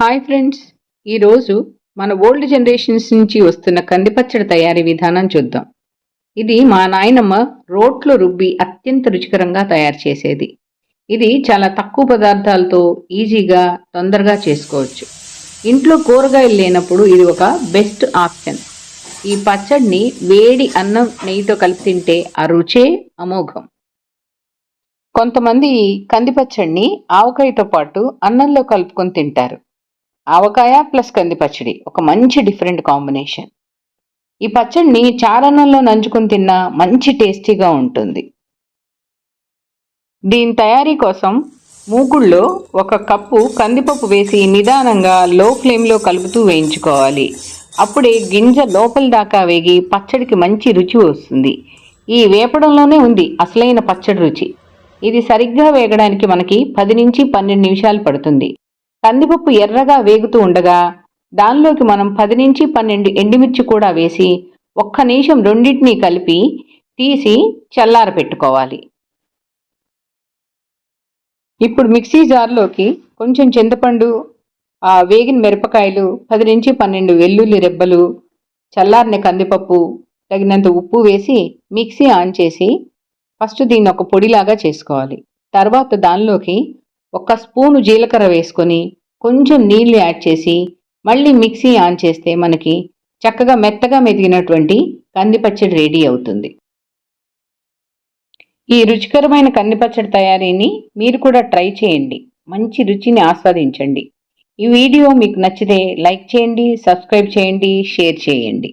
Hi friends, ఈరోజు మన old generations నుంచి వస్తున్న కందిపచ్చడి తయారీ విధానం చూద్దాం. ఇది మా నాయనమ్మ రోట్లో రుబ్బి అత్యంత రుచికరంగా తయారు చేసేది. ఇది చాలా తక్కువ పదార్థాలతో ఈజీగా తొందరగా చేసుకోవచ్చు. ఇంట్లో కూరగాయలు లేనప్పుడు ఇది ఒక బెస్ట్ ఆప్షన్. ఈ పచ్చడిని వేడి అన్నం నెయ్యితో కలిపి తింటే ఆ రుచే అమోఘం. కొంతమంది కందిపచ్చడిని ఆవకాయతో పాటు అన్నంలో కలుపుకొని తింటారు. ఆవకాయ ప్లస్ కంది పచ్చడి ఒక మంచి డిఫరెంట్ కాంబినేషన్. ఈ పచ్చడిని చారన్నంలో నంచుకొని తిన్నా మంచి టేస్టీగా ఉంటుంది. దీని తయారీ కోసం మూకుళ్ళో 1 కప్పు కందిపప్పు వేసి నిదానంగా లో ఫ్లేమ్లో కలుపుతూ వేయించుకోవాలి. అప్పుడే గింజ లోపల దాకా వేగి పచ్చడికి మంచి రుచి వస్తుంది. ఈ వేపడంలోనే ఉంది అసలైన పచ్చడి రుచి. ఇది సరిగ్గా వేగడానికి మనకి 10 నుంచి 12 నిమిషాలు పడుతుంది. కందిపప్పు ఎర్రగా వేగుతూ ఉండగా దానిలోకి మనం 10 నుంచి 12 ఎండుమిర్చి కూడా వేసి 1 నిమిషం రెండింటినీ కలిపి తీసి చల్లార పెట్టుకోవాలి. ఇప్పుడు మిక్సీ జార్లోకి కొంచెం చింతపండు, వేగిన మిరపకాయలు, 10 నుంచి 12 వెల్లుల్లి రెబ్బలు, చల్లారిన కందిపప్పు, తగినంత ఉప్పు వేసి మిక్సీ ఆన్ చేసి ఫస్ట్ దీన్ని ఒక పొడిలాగా చేసుకోవాలి. తర్వాత దానిలోకి 1 స్పూను జీలకర్ర వేసుకొని కొంచెం నీళ్లు యాడ్ చేసి మళ్ళీ మిక్సీ ఆన్ చేస్తే మనకి చక్కగా మెత్తగా మెదిగినటువంటి కందిపచ్చడి రెడీ అవుతుంది. ఈ రుచికరమైన కందిపచ్చడి తయారీని మీరు కూడా ట్రై చేయండి. మంచి రుచిని ఆస్వాదించండి. ఈ వీడియో మీకు నచ్చితే లైక్ చేయండి, సబ్స్క్రైబ్ చేయండి, షేర్ చేయండి.